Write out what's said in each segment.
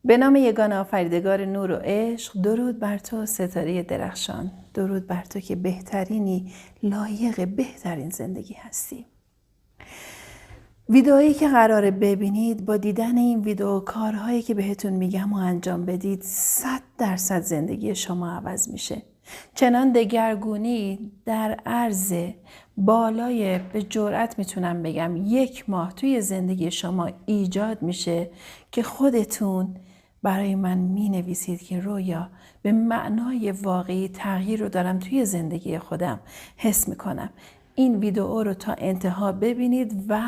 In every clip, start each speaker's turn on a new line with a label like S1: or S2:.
S1: به نام یگانه آفریدگار نور و عشق، درود بر تو ستاره درخشان، درود بر تو که بهترینی، لایق بهترین زندگی هستی. ویدئویی که قراره ببینید، با دیدن این ویدئو کارهایی که بهتون میگم و انجام بدید 100% زندگی شما عوض میشه. چنان دگرگونی در عرض بالای، به جرئت میتونم بگم 1 ماه توی زندگی شما ایجاد میشه که خودتون برای من می نویسید که رویا به معنای واقعی تغییر رو دارم توی زندگی خودم حس می کنم. این ویدئو رو تا انتها ببینید و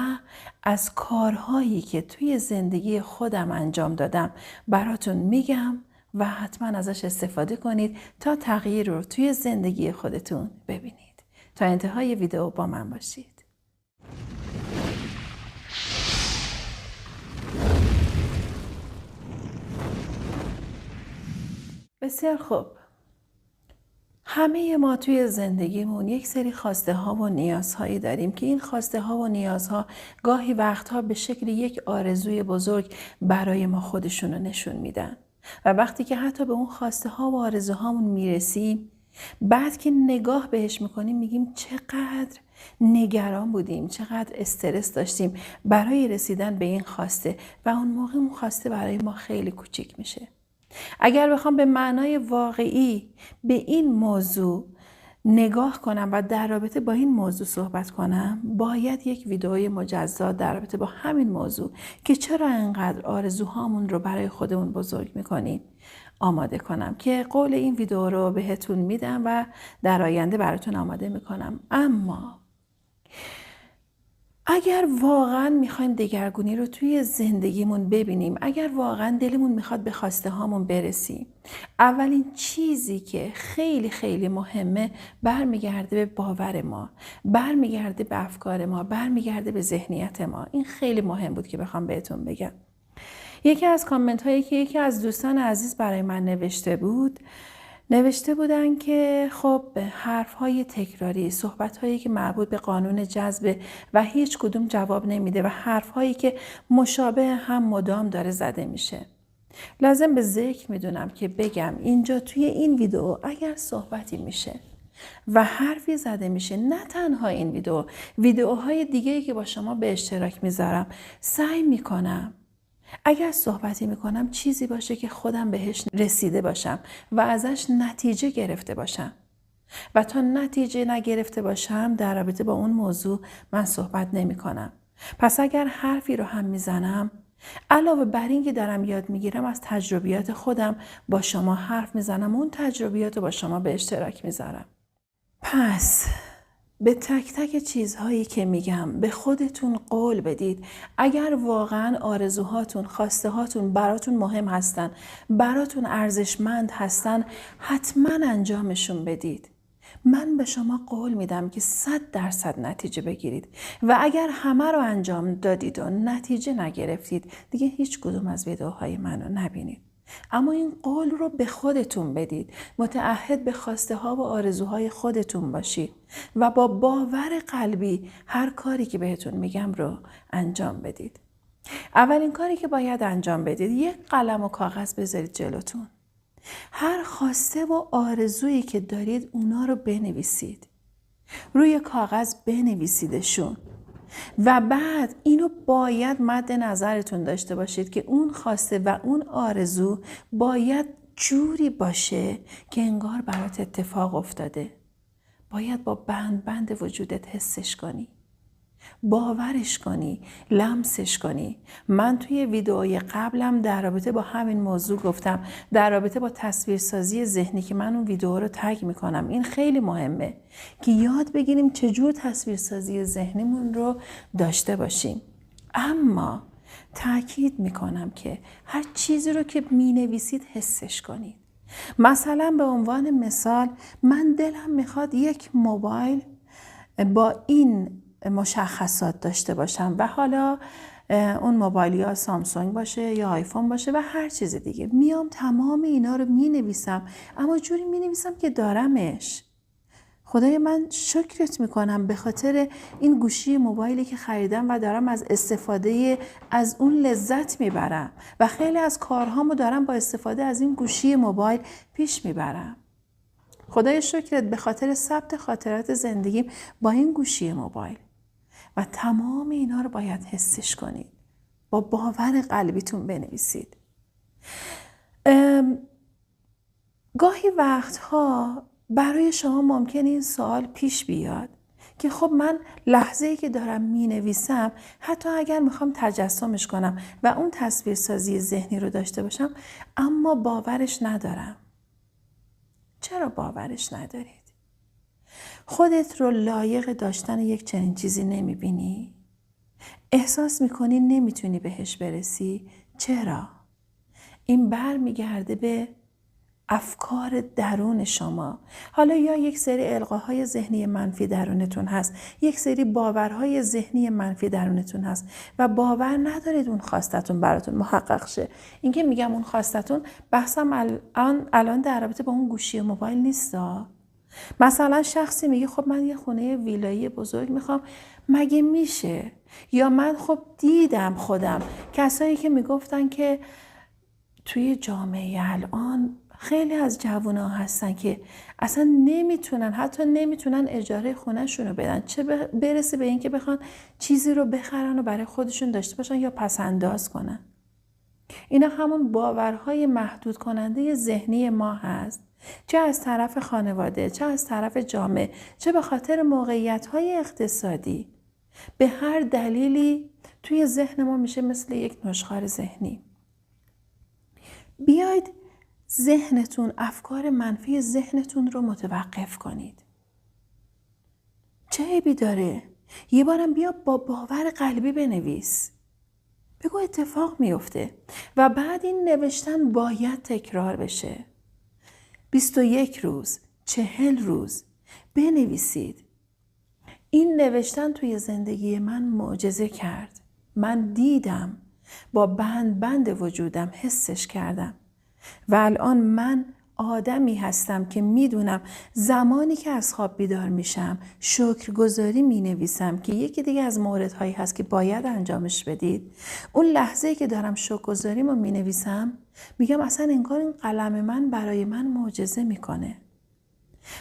S1: از کارهایی که توی زندگی خودم انجام دادم براتون میگم و حتما ازش استفاده کنید تا تغییر رو توی زندگی خودتون ببینید. تا انتهای ویدئو با من باشید. بسیار خوب. همه ما توی زندگیمون یک سری خواسته ها و نیازهایی داریم که این خواسته ها و نیازها گاهی وقتها به شکل یک آرزوی بزرگ برای ما خودشون رو نشون میدن. و وقتی که حتی به اون خواسته ها و آرزوهامون میرسیم، بعد که نگاه بهش میکنیم میگیم چقدر نگران بودیم، چقدر استرس داشتیم برای رسیدن به این خواسته و اون موقع اون خواسته برای ما خیلی کوچیک میشه. اگر بخوام به معنای واقعی به این موضوع نگاه کنم و در رابطه با این موضوع صحبت کنم، باید یک ویدئوی مجزا در رابطه با همین موضوع که چرا انقدر آرزوهامون رو برای خودمون بزرگ میکنیم آماده کنم که قول این ویدئو رو بهتون میدم و در آینده براتون آماده میکنم. اما اگر واقعا میخوایم دگرگونی رو توی زندگیمون ببینیم، اگر واقعا دلمون میخواد به خواسته هامون برسیم، اولین چیزی که خیلی خیلی مهمه برمیگرده به باور ما، برمیگرده به افکار ما، برمیگرده به ذهنیت ما. این خیلی مهم بود که بخوام بهتون بگم. یکی از کامنت هایی که یکی از دوستان عزیز برای من نوشته بودن که خب حرف‌های تکراری، صحبت‌هایی که مربوط به قانون جذب و هیچ کدوم جواب نمیده و حرف‌هایی که مشابه هم مدام داره زده میشه. لازم به ذکر میدونم که بگم اینجا توی این ویدئو اگر صحبتی میشه و حرفی زده میشه، نه تنها این ویدئوهای دیگه‌ای که با شما به اشتراک میذارم، سعی میکنم اگر صحبتی میکنم چیزی باشه که خودم بهش رسیده باشم و ازش نتیجه گرفته باشم و تا نتیجه نگرفته باشم در رابطه با اون موضوع من صحبت نمی کنم. پس اگر حرفی رو هم میزنم، علاوه بر این که دارم یاد میگیرم، از تجربیات خودم با شما حرف میزنم، اون تجربیات رو با شما به اشتراک میذارم. پس به تک تک چیزهایی که میگم به خودتون قول بدید. اگر واقعا آرزوهاتون، خواسته هاتون براتون مهم هستن، براتون ارزشمند هستن، حتما انجامشون بدید. من به شما قول میدم که 100% نتیجه بگیرید و اگر همه رو انجام دادید و نتیجه نگرفتید، دیگه هیچ کدوم از ویدئوهای منو نبینید. اما این قول رو به خودتون بدید. متعهد به خواسته ها و آرزوهای خودتون باشید و با باور قلبی هر کاری که بهتون میگم رو انجام بدید. اولین کاری که باید انجام بدید، یک قلم و کاغذ بذارید جلوتون. هر خواسته و آرزویی که دارید اونا رو بنویسید. روی کاغذ بنویسیدشون. و بعد اینو باید مد نظرتون داشته باشید که اون خواسته و اون آرزو باید جوری باشه که انگار برات اتفاق افتاده. باید با بند وجودت حسش کنی، باورش کنی، لمسش کنی. من توی ویدئوی قبلم در رابطه با همین موضوع گفتم، در رابطه با تصویرسازی ذهنی، که من اون ویدئو رو تگ میکنم. این خیلی مهمه که یاد بگیریم چجور تصویرسازی ذهنیمون رو داشته باشیم. اما تاکید میکنم که هر چیزی رو که مینویسید حسش کنید. مثلا به عنوان مثال، من دلم میخواد یک موبایل با این مشخصات داشته باشم و حالا اون موبایل یا سامسونگ باشه یا آیفون باشه و هر چیز دیگه. میام تمام اینا رو می نویسم، اما جوری می نویسم که دارمش. خدای من شکرت میکنم به خاطر این گوشی موبایلی که خریدم و دارم از استفاده از اون لذت میبرم و خیلی از کارهامو دارم با استفاده از این گوشی موبایل پیش میبرم. خدای شکرت به خاطر ثبت خاطرات زندگیم با این گوشی موبایل. و تمام اینا رو باید حسش کنید. با باور قلبیتون بنویسید. گاهی وقتها برای شما ممکنه این سوال پیش بیاد که خب من لحظه‌ای که دارم می نویسم حتی اگر میخوام تجسمش کنم و اون تصویرسازی ذهنی رو داشته باشم اما باورش ندارم. چرا باورش ندارید؟ خودت رو لایق داشتن یک چنین چیزی نمیبینی؟ احساس میکنی نمیتونی بهش برسی؟ چرا؟ این برمیگرده به افکار درون شما. حالا یا یک سری القاهای ذهنی منفی درونتون هست، یک سری باورهای ذهنی منفی درونتون هست و باور ندارید اون خواستتون براتون محقق شه. این که میگم اون خواستتون بحثم الان در رابطه با اون گوشی موبایل نیستا. مثلا شخصی میگه خب من یه خونه ویلایی بزرگ میخوام، مگه میشه؟ یا من خب دیدم خودم کسایی که میگفتن که توی جامعه الان خیلی از جوونا هستن که اصلا نمیتونن، حتی نمیتونن اجاره خونه‌شون رو بدن، چه برسه به این که بخوان چیزی رو بخرن و برای خودشون داشته باشن یا پس انداز کنن. اینا همون باورهای محدود کننده ذهنی ما هست، چه از طرف خانواده، چه از طرف جامعه، چه به خاطر موقعیت‌های اقتصادی. به هر دلیلی توی ذهن ما میشه مثل یک نشخوار ذهنی. بیاید ذهنتون، افکار منفی ذهنتون رو متوقف کنید. چه عیبی داره؟ یه بارم بیا با باور قلبی بنویس. بگو اتفاق میفته و بعد این نوشتن باید تکرار بشه. 21 روز، 40 روز بنویسید. این نوشتن توی زندگی من معجزه کرد. من دیدم، با بند وجودم حسش کردم و الان من آدمی هستم که میدونم زمانی که از خواب بیدار میشم شکرگزاری مینویسم که یکی دیگه از موردهایی هست که باید انجامش بدید. اون لحظه‌ای که دارم شکرگزاریمو مینویسم میگم اصلا انگار این قلم من برای من معجزه میکنه.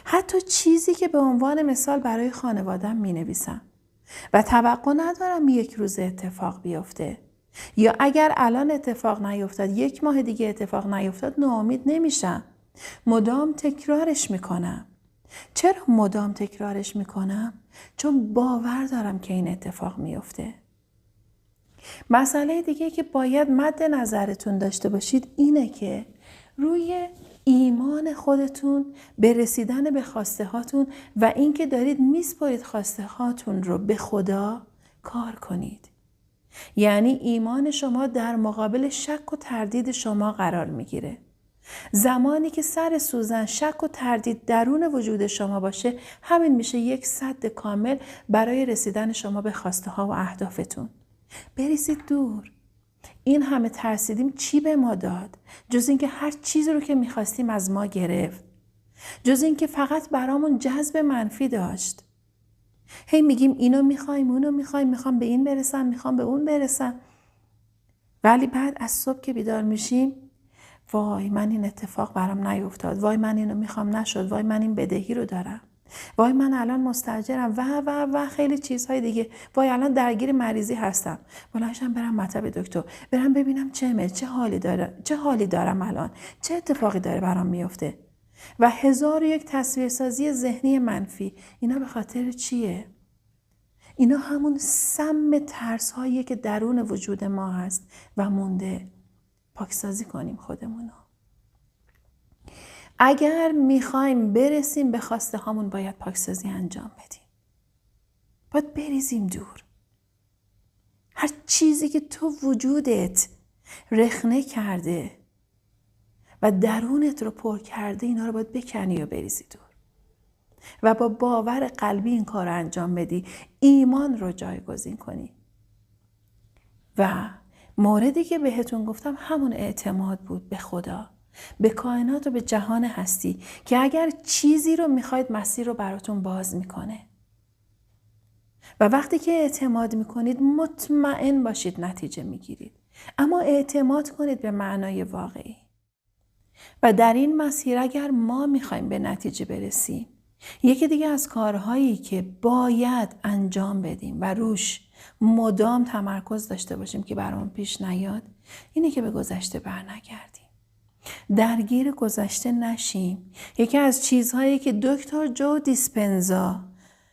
S1: حتی چیزی که به عنوان مثال برای خانوادم مینویسم و توقع ندارم یک روز اتفاق بیفته، یا اگر الان اتفاق نیفتاد 1 ماه دیگه اتفاق نیفتاد ناامید نمیشم، مدام تکرارش میکنم. چرا مدام تکرارش میکنم؟ چون باور دارم که این اتفاق میفته. مسئله دیگه که باید مد نظرتون داشته باشید اینه که روی ایمان خودتون به رسیدن به خواسته هاتون و اینکه دارید میسپارید خواسته هاتون رو به خدا کار کنید. یعنی ایمان شما در مقابل شک و تردید شما قرار میگیره. زمانی که سر سوزن شک و تردید درون وجود شما باشه، همین میشه یک سد کامل برای رسیدن شما به خواسته ها و اهدافتون. بریزید دور. این همه ترسیدیم چی به ما داد؟ جز اینکه هر چیزی رو که میخواستیم از ما گرفت. جز اینکه فقط برامون جذب منفی داشت. هی میگیم اینو میخوایم، اونو میخوایم، میخوام به این برسم، میخوام به اون برسم. ولی بعد از صبح که بیدار میشیم، وای من این اتفاق برام نیفتاد، وای من اینو میخوام نشد، وای من این بدهی رو دارم، وای من الان مستاجرم و خیلی چیزهای دیگه، وای الان درگیر مریضی هستم، بلاشم برم مطب دکتر، برم ببینم چه حالی دارم الان، چه اتفاقی داره برام میفته و 1001 تصویرسازی ذهنی منفی. اینا به خاطر چیه؟ اینا همون سم ترس هاییه که درون وجود ما هست و مونده. پاکسازی کنیم خودمونو. اگر میخوایم برسیم به خواسته هامون باید پاکسازی انجام بدیم. باید بریزیم دور. هر چیزی که تو وجودت رخنه کرده و درونت رو پر کرده اینا رو باید بکنی و بریزی دور. و با باور قلبی این کار رو انجام بدی. ایمان رو جایگزین کنی. و موردی که بهتون گفتم همون اعتماد بود به خدا. به کائنات و به جهان هستی که اگر چیزی رو میخواید مسیر رو براتون باز میکنه. و وقتی که اعتماد میکنید مطمئن باشید نتیجه میگیرید. اما اعتماد کنید به معنای واقعی. و در این مسیر اگر ما میخوایم به نتیجه برسیم، یکی دیگه از کارهایی که باید انجام بدیم و روش مدام تمرکز داشته باشیم که برامون پیش نیاد، اینه که به گذشته برنگردیم. درگیر گذشته نشیم. یکی از چیزهایی که دکتر جو دیسپنزا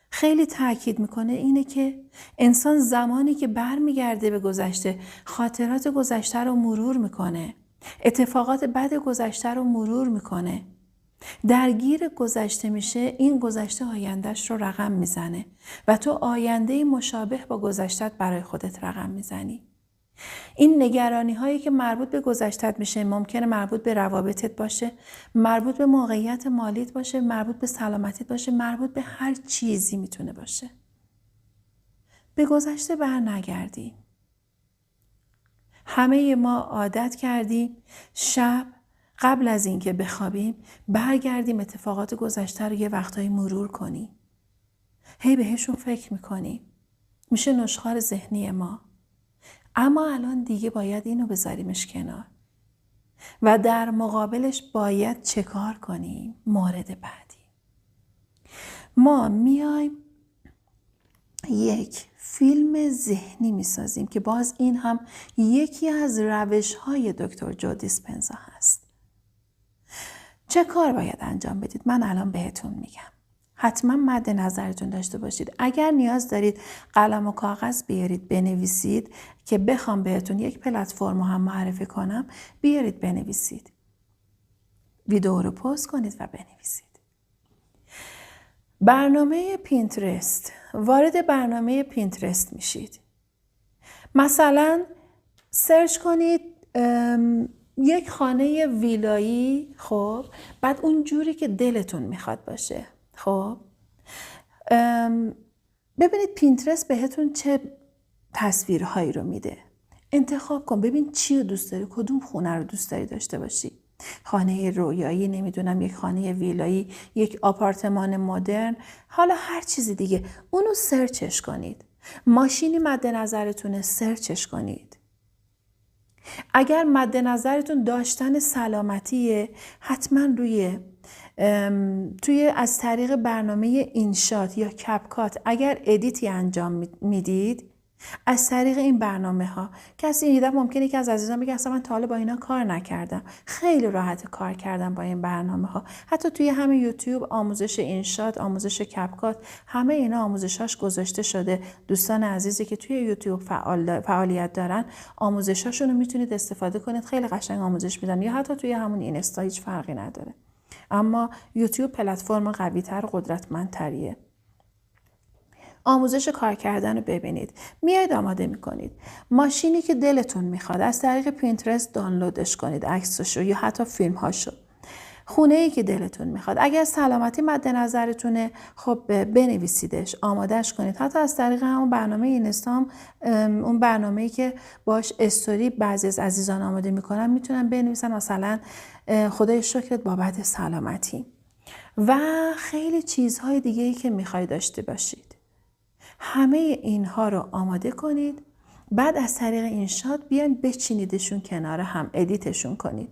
S1: خیلی تاکید میکنه اینه که انسان زمانی که برمیگرده به گذشته، خاطرات گذشته رو مرور میکنه، اتفاقات بد گذشته رو مرور میکنه، درگیر گذشته میشه، این گذشته آیندهش رو رقم میزنه و تو آینده مشابه با گذشتت برای خودت رقم میزنی. این نگرانی هایی که مربوط به گذشتت میشه ممکنه مربوط به روابطت باشه، مربوط به موقعیت مالیت باشه، مربوط به سلامتیت باشه، مربوط به هر چیزی میتونه باشه. به گذشته بر نگردی. همه ما عادت کردیم شب قبل از اینکه بخوابیم برگردیم اتفاقات گذشته رو یه وقتایی مرور کنیم. هی بهشون فکر میکنیم. میشه نشخوار ذهنی ما. اما الان دیگه باید اینو بذاریمش کنار. و در مقابلش باید چه کار کنیم؟ مورد بعدی. ما میایم یک فیلم ذهنی میسازیم که باز این هم یکی از روش‌های دکتر جو دیسپنزا هست. چه کار باید انجام بدید؟ من الان بهتون میگم. حتما مد نظرتون داشته باشید. اگر نیاز دارید قلم و کاغذ بیارید بنویسید که بخوام بهتون یک پلتفرم هم معرفی کنم، بیارید بنویسید. ویدیو رو پست کنید و بنویسید. برنامه پینترست. وارد برنامه پینترست میشید. مثلا سرچ کنید یک خانه ویلایی، خب بعد اون جوری که دلتون میخواد باشه. خب ببینید پینترست بهتون چه تصویرهایی رو میده. انتخاب کن، ببین چی رو دوست داری، کدوم خونه رو دوست داری داشته باشی. خانه رویایی، نمیدونم یک خانه ویلایی، یک آپارتمان مدرن، حالا هر چیزی دیگه، اونو سرچش کنید. ماشینی مد نظرتونه، سرچش کنید. اگر مد نظرتون داشتن سلامتیه، حتما توی از طریق برنامه اینشات یا کپکات اگر ادیتی انجام میدید، از طریق این برنامه ها کسی این ممکنه که از عزیزان بگه اصلا من تا حالا با اینا کار نکردم، خیلی راحت کار کردم با این برنامه ها. حتی توی همه یوتیوب آموزش اینشات، آموزش کپکات، همه اینا آموزشاش گذاشته شده. دوستان عزیزی که توی یوتیوب فعالیت دارن، آموزشاشون رو میتونید استفاده کنید، خیلی قشنگ آموزش میدن. یا حتی توی همون اینستا هیچ فرقی نداره. اما یوتیوب پلتفرم قوی‌تر و قدرتمندتریه. آموزش کار کردن رو ببینید. میاید آماده میکنید. ماشینی که دلتون میخواد از طریق پینترست دانلودش کنید، عکسشو یا حتی فیلمهاشو. خونه‌ای که دلتون میخواد. اگر سلامتی مد نظرتونه، خب بنویسیدش، آمادهش کنید. حتی از طریق همون برنامه اینستا، اون برنامه‌ای که باش استوری بعضی از عزیزان آماده میکنن، میتونن بنویسن مثلا خدای شکرت بابت سلامتی و خیلی چیزهای دیگه‌ای که میخوای داشته باشید. همه اینها رو آماده کنید. بعد از طریق اینشات بیاین بچینیدشون کنار هم، ادیتشون کنید.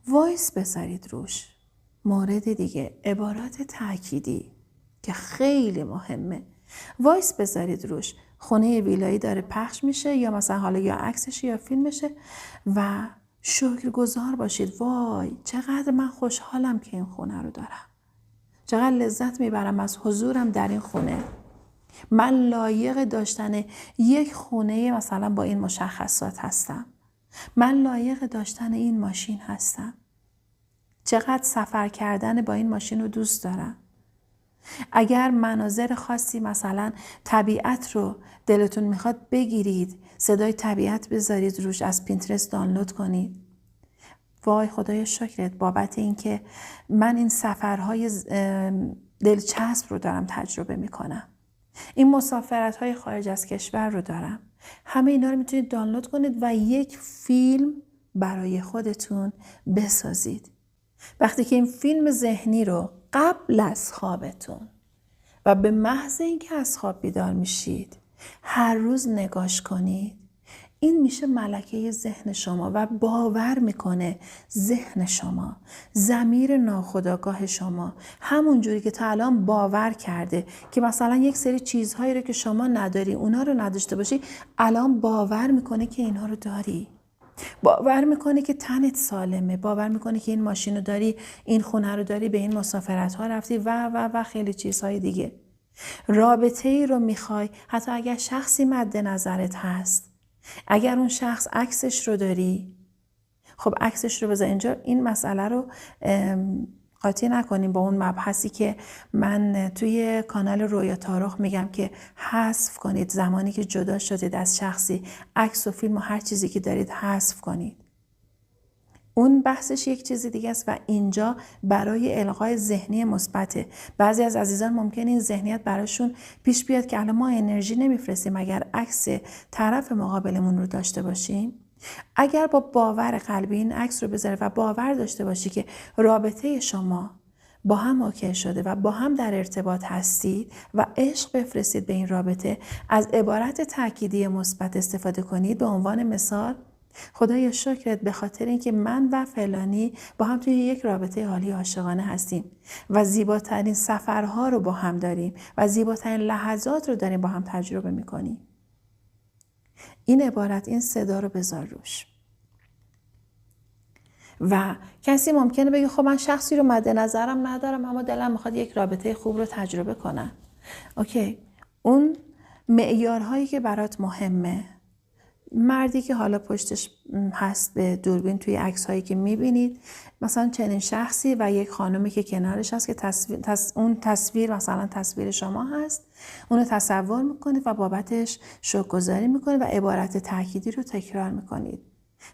S1: وایس بذارید روش. مورد دیگه، عبارات تأکیدی که خیلی مهمه. وایس بذارید روش. خونه ویلایی داره پخش میشه یا مثلا حالا یا عکسش یا فیلمشه و شکرگزار باشید. وای چقدر من خوشحالم که این خونه رو دارم. چقدر لذت میبرم از حضورم در این خونه. من لایق داشتن یک خونه مثلا با این مشخصات هستم. من لایق داشتن این ماشین هستم. چقدر سفر کردن با این ماشین رو دوست دارم. اگر مناظر خاصی مثلا طبیعت رو دلتون میخواد بگیرید، صدای طبیعت بذارید روش، از پینترست دانلود کنید. وای خدای شکرت بابت این که من این سفرهای دلچسب رو دارم تجربه میکنم. این مسافرت‌های خارج از کشور رو دارم. همه اینا رو میتونید دانلود کنید و یک فیلم برای خودتون بسازید. وقتی که این فیلم ذهنی رو قبل از خوابتون و به محض اینکه از خواب بیدار میشید هر روز نگاش کنید، این میشه ملکه ذهن شما و باور میکنه ذهن شما، ضمیر ناخودآگاه شما همون جوری که تا الان باور کرده که مثلا یک سری چیزهایی رو که شما نداری، اونا رو نداشته باشی، الان باور میکنه که اینها رو داری. باور میکنه که تنت سالمه، باور میکنه که این ماشین رو داری، این خونه رو داری، به این مسافرت ها رفتی و خیلی چیزهای دیگه. رابطه ای رو میخوای، حتی اگر شخصی مد نظرت هست، اگر اون شخص عکسش رو داری، خب عکسش رو بذار اینجا. این مسئله رو قاطی نکنیم با اون مبحثی که من توی کانال رویا تارخ میگم که حذف کنید زمانی که جدا شدید از شخصی، عکس و فیلم و هر چیزی که دارید حذف کنید. اون بحثش یک چیز دیگه است و اینجا برای القای ذهنی مثبته. بعضی از عزیزان ممکن این ذهنیت براشون پیش بیاد که الان ما انرژی نمیفرستیم اگر عکس طرف مقابلمون رو داشته باشیم. اگر با باور قلبی این عکس رو بذاره و باور داشته باشی که رابطه شما با هم اوکی شده و با هم در ارتباط هستید و عشق بفرستید به این رابطه، از عبارت تأکیدی مثبت استفاده کنید. به عنوان مثال، خدایا شکرت به خاطر اینکه من و فلانی با هم توی یک رابطه عالی عاشقانه هستیم و زیباترین سفرها رو با هم داریم و زیباترین لحظات رو داریم با هم تجربه میکنیم. این عبارت، این صدا رو بذار روش. و کسی ممکنه بگه خب من شخصی رو مد نظرم ندارم اما دلم میخواد یک رابطه خوب رو تجربه کنم. اوکی، اون معیارهایی که برات مهمه، مردی که حالا پشتش هست به دوربین توی عکس‌هایی که می‌بینید، مثلا چنین شخصی و یک خانومی که کنارش هست که اون تصویر مثلا تصویر شما هست، اونو تصور میکنید و بابتش شکرگزاری میکنید و عبارت تأکیدی رو تکرار میکنید.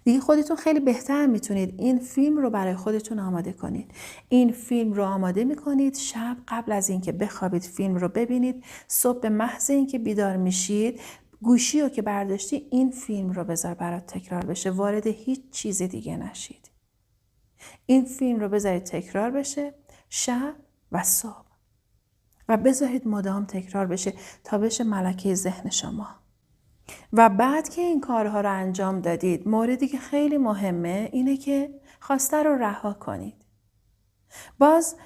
S1: دیگه خودتون خیلی بهتر میتونید این فیلم رو برای خودتون آماده کنید. این فیلم رو آماده میکنید، شب قبل از اینکه بخوابید فیلم رو ببینید، صبح به محض اینکه بیدار میشید گوشی رو که برداشتی این فیلم رو بذار برات تکرار بشه، وارد هیچ چیز دیگه نشید. این فیلم رو بذارید تکرار بشه شب و صبح و بذارید مدام تکرار بشه تا بشه ملکه ذهن شما. و بعد که این کارها رو انجام دادید، موردی که خیلی مهمه اینه که خواسته رو رها کنید. باز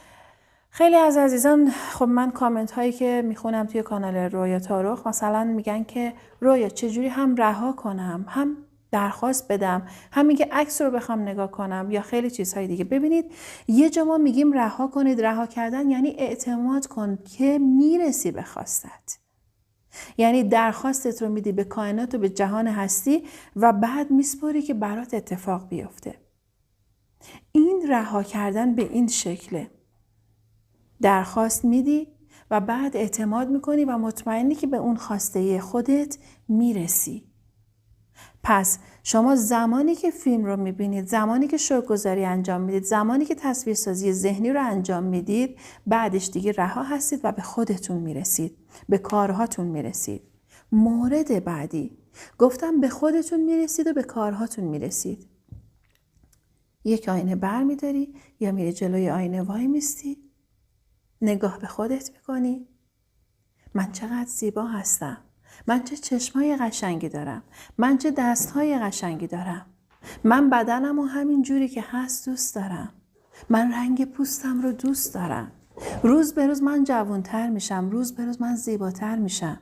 S1: خیلی از عزیزان، خب من کامنت هایی که میخونم توی کانال رویا تارخ مثلا میگن که رویا چجوری هم رها کنم، هم درخواست بدم، هم میگه عکس رو بخوام نگاه کنم یا خیلی چیزهای دیگه. ببینید یه جا ما میگیم رها کنید، رها کردن یعنی اعتماد کن که میرسی به خواستت. یعنی درخواستت رو میدی به کائنات و به جهان هستی و بعد میسپاری که برات اتفاق بیفته. این رها کردن به این شکله. درخواست میدی و بعد اعتماد میکنی و مطمئنی که به اون خواسته خودت میرسی. پس شما زمانی که فیلم رو میبینید، زمانی که شکرگزاری انجام میدید، زمانی که تصویرسازی ذهنی رو انجام میدید، بعدش دیگه رها هستید و به خودتون میرسید، به کارهاتون میرسید. مورد بعدی گفتم به خودتون میرسید و به کارهاتون میرسید. یک آینه بر میداری یا میری جلوی آینه وای میستی، نگاه به خودت میکنی، من چقدر زیبا هستم، من چه چشمای قشنگی دارم، من چه دستهای قشنگی دارم، من بدنم و همین جوری که هست دوست دارم، من رنگ پوستم رو دوست دارم، روز به روز من جوانتر میشم، روز به روز من زیباتر میشم،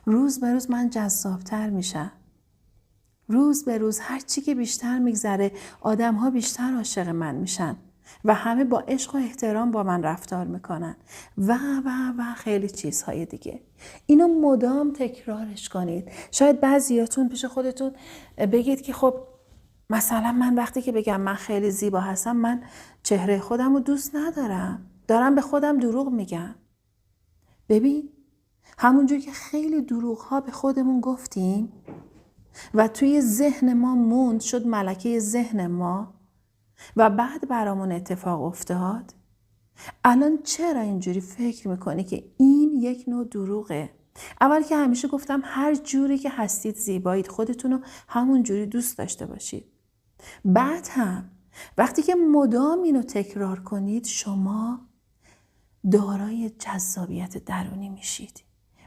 S1: روز به روز من جذابتر میشم، روز به روز هر چی که بیشتر میگذره آدم ها بیشتر عاشق من میشن و همه با عشق و احترام با من رفتار میکنن و خیلی چیزهای دیگه. اینو مدام تکرارش کنید. شاید بعضیاتون پیش خودتون بگید که خب مثلا من وقتی که بگم من خیلی زیبا هستم، من چهره خودم رو دوست ندارم، دارم به خودم دروغ میگم. ببین همونجور که خیلی دروغ ها به خودمون گفتیم و توی ذهن ما موند، شد ملکه ذهن ما و بعد برامون اتفاق افتاد، الان چرا اینجوری فکر میکنی که این یک نوع دروغه؟ اول که همیشه گفتم هر جوری که هستید زیبایید، خودتون رو همون جوری دوست داشته باشید. بعد هم وقتی که مدام اینو تکرار کنید شما دارای جذابیت درونی میشید.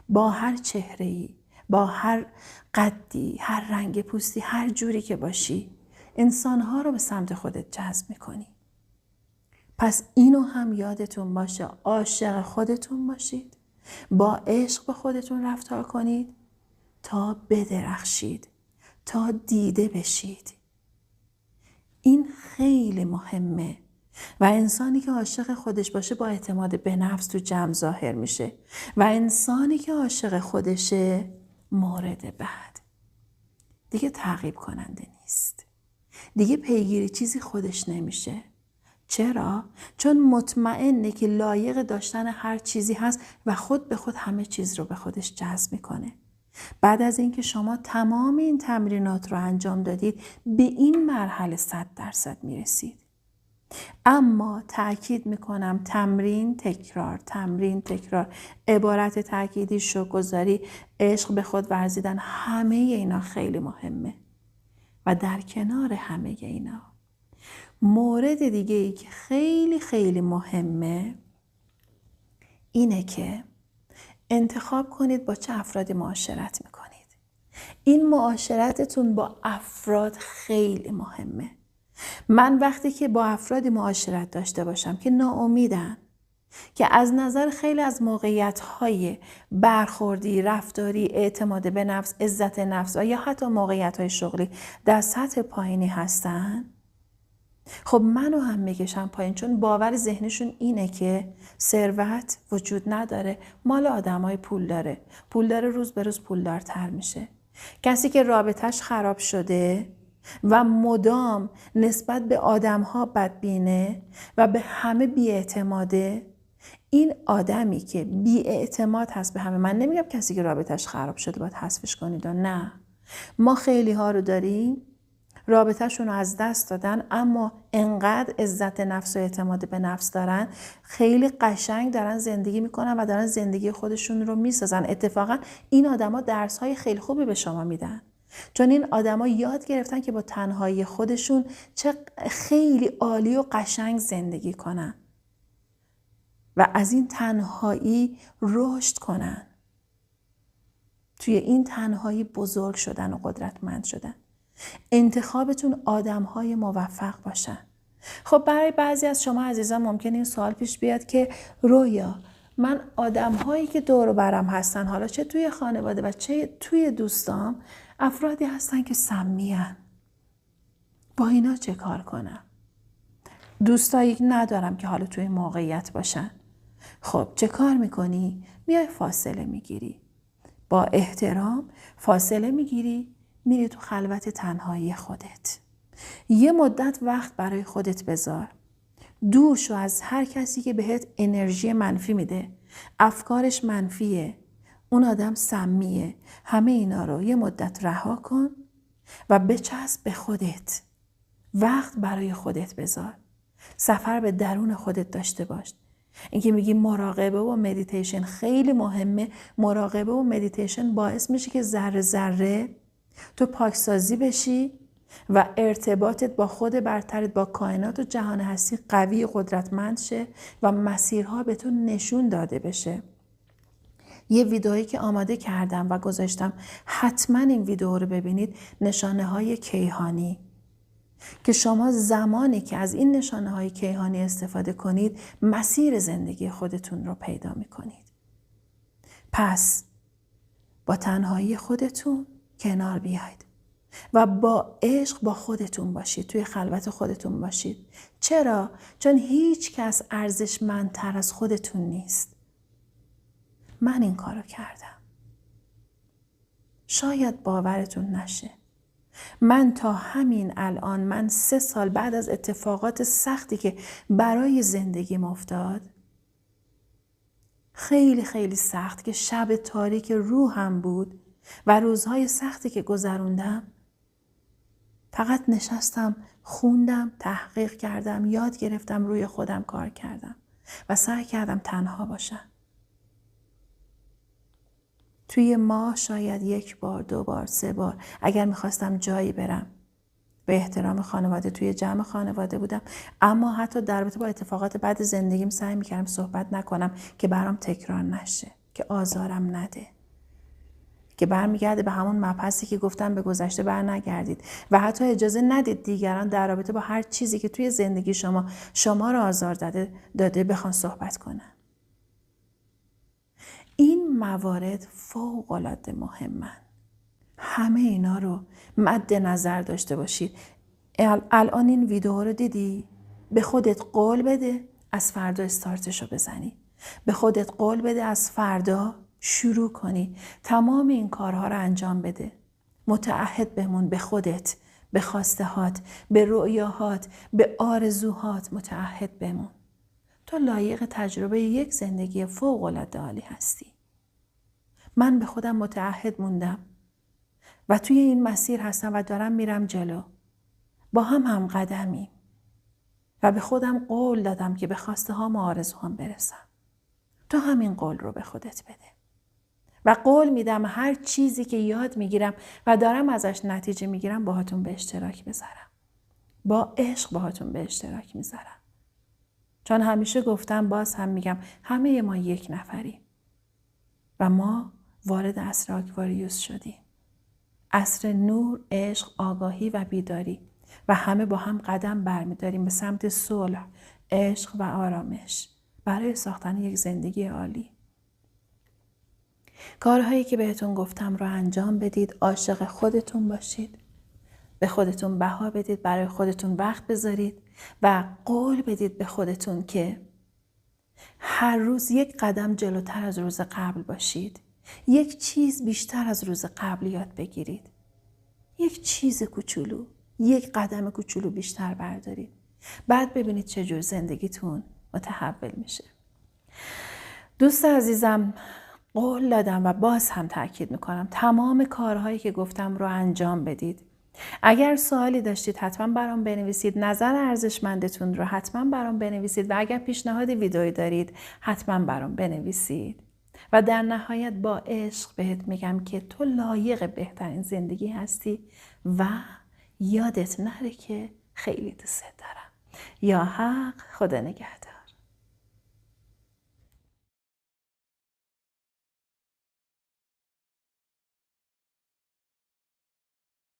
S1: با هر چهره‌ای، با هر قدی، هر رنگ پوستی، هر جوری که باشی انسانها رو به سمت خودت جذب میکنی. پس اینو هم یادتون باشه، عاشق خودتون باشید، با عشق به خودتون رفتار کنید تا بدرخشید، تا دیده بشید. این خیلی مهمه و انسانی که عاشق خودش باشه با اعتماد به نفس تو جمع ظاهر میشه و انسانی که عاشق خودشه مورد بعد دیگه تعقیب کننده نیست، دیگه پیگیری چیزی خودش نمیشه. چرا؟ چون مطمئنه که لایق داشتن هر چیزی هست و خود به خود همه چیز رو به خودش جذب میکنه. بعد از اینکه شما تمام این تمرینات رو انجام دادید به این مرحله 100% میرسید. اما تأکید میکنم تمرین تکرار، تمرین تکرار، عبارت تأکیدی، شوک‌گذاری، عشق به خود ورزیدن، همه اینا خیلی مهمه. و در کنار همه اینا مورد دیگه ای که خیلی خیلی مهمه اینه که انتخاب کنید با چه افرادی معاشرت میکنید. این معاشرتتون با افراد خیلی مهمه. من وقتی که با افرادی معاشرت داشته باشم که ناامیدن، که از نظر خیلی از موقعیت‌های برخوردی، رفتاری، اعتماد به نفس، عزت نفس و یا حتی موقعیت‌های شغلی در سطح پایینی هستن، خب منو هم میکشم پایین، چون باور ذهنشون اینه که ثروت وجود نداره، مال آدمای پول داره روز به روز پولدارتر میشه. کسی که رابطش خراب شده و مدام نسبت به آدمها بدبینه و به همه بی‌اعتماده، این آدمی که بی‌اعتماد هست به همه، من نمیگم کسی که رابطش خراب شده باید حذفش کنید، نه، ما خیلی ها رو داریم رابطه‌شون رو از دست دادن اما انقدر عزت نفس و اعتماد به نفس دارن، خیلی قشنگ دارن زندگی میکنن و دارن زندگی خودشون رو میسازن. اتفاقا این آدما درس‌های خیلی خوبی به شما میدن، چون این آدما یاد گرفتن که با تنهایی خودشون چه خیلی عالی و قشنگ زندگی کنن و از این تنهایی رشد کنن، توی این تنهایی بزرگ شدن و قدرتمند شدن. انتخابتون آدم‌های موفق باشن. خب برای بعضی از شما عزیزان ممکنه این سوال پیش بیاد که رویا، من آدم‌هایی که دور و برم هستن، حالا چه توی خانواده و چه توی دوستام، افرادی هستن که سمی‌ان، با اینا چه کار کنم؟ دوستایی ندارم که حالا توی موقعیت باشن. خب چه کار میکنی؟ میای فاصله میگیری، با احترام فاصله میگیری، میری تو خلوت تنهایی خودت، یه مدت وقت برای خودت بذار، دور شو از هر کسی که بهت انرژی منفی میده، افکارش منفیه، اون آدم سمیه، همه اینا رو یه مدت رها کن و بچسب به خودت، وقت برای خودت بذار، سفر به درون خودت داشته باش. اینکه میگی مراقبه و مدیتیشن خیلی مهمه، مراقبه و مدیتیشن باعث میشه که ذره ذره تو پاکسازی بشی و ارتباطت با خود برترت، با کائنات و جهان هستی قوی و قدرتمند شه و مسیرها به تو نشون داده بشه. یه ویدئویی که آماده کردم و گذاشتم، حتما این ویدئو رو ببینید، نشانه های کیهانی، که شما زمانی که از این نشانه های کیهانی استفاده کنید مسیر زندگی خودتون رو پیدا می کنید. پس با تنهایی خودتون کنار بیاید و با عشق با خودتون باشید، توی خلوت خودتون باشید. چرا؟ چون هیچ کس ارزشمندتر از خودتون نیست. من این کارو کردم. شاید باورتون نشه، من تا همین الان، من 3 سال بعد از اتفاقات سختی که برای زندگیم افتاد، خیلی خیلی سخت، که شب تاریک روحم بود و روزهای سختی که گذروندم، فقط نشستم، خوندم، تحقیق کردم، یاد گرفتم، روی خودم کار کردم و سعی کردم تنها باشم. توی ماه شاید 1 بار، 2 بار، 3 بار اگر میخواستم جایی برم به احترام خانواده توی جمع خانواده بودم، اما حتی در رابطه با اتفاقات بعد زندگیم سعی میکردم صحبت نکنم که برام تکرار نشه، که آزارم نده، که برمیگرده به همون مبحثی که گفتم به گذشته بر نگردید و حتی اجازه ندید دیگران در رابطه با هر چیزی که توی زندگی شما رو آزار داده بخوان صحبت کنن. این موارد فوق‌العاده مهمن. همه اینا رو مد نظر داشته باشید. الان این ویدیو رو دیدی؟ به خودت قول بده از فردا استارتشو بزنی. به خودت قول بده از فردا شروع کنی. تمام این کارها رو انجام بده. متعهد بمون به خودت، به خواستهات، به رؤیاهات، به آرزوهات متعهد بمون. تو لایق تجربه یک زندگی فوق‌العاده عالی هستی. من به خودم متعهد موندم و توی این مسیر هستم و دارم میرم جلو. با هم قدمی و به خودم قول دادم که به خواسته هام و آرزوهام برسم. تو همین قول رو به خودت بده. و قول میدم هر چیزی که یاد میگیرم و دارم ازش نتیجه میگیرم باهاتون به اشتراک بذارم. با عشق باهاتون به اشتراک میذارم. چون همیشه گفتم، باز هم میگم، همه ما یک نفریم و ما وارد عصر آکواریوس شدیم. عصر نور، عشق، آگاهی و بیداری و همه با هم قدم برمیداریم به سمت صلح، عشق و آرامش برای ساختن یک زندگی عالی. کارهایی که بهتون گفتم رو انجام بدید، عاشق خودتون باشید، به خودتون بها بدید، برای خودتون وقت بذارید و قول بدید به خودتون که هر روز یک قدم جلوتر از روز قبل باشید. یک چیز بیشتر از روز قبل یاد بگیرید. یک چیز کوچولو، یک قدم کوچولو بیشتر بردارید. بعد ببینید چجور زندگیتون متحول میشه. دوست عزیزم، قول دادم و باز هم تاکید میکنم تمام کارهایی که گفتم رو انجام بدید. اگر سوالی داشتید حتما برام بنویسید. نظر ارزشمندتون رو حتما برام بنویسید و اگر پیشنهاد ویدئویی دارید حتما برام بنویسید. و در نهایت با عشق بهت میگم که تو لایق بهترین زندگی هستی و یادت نره که خیلی دوست دارم. یا حق، خدا نگهدار.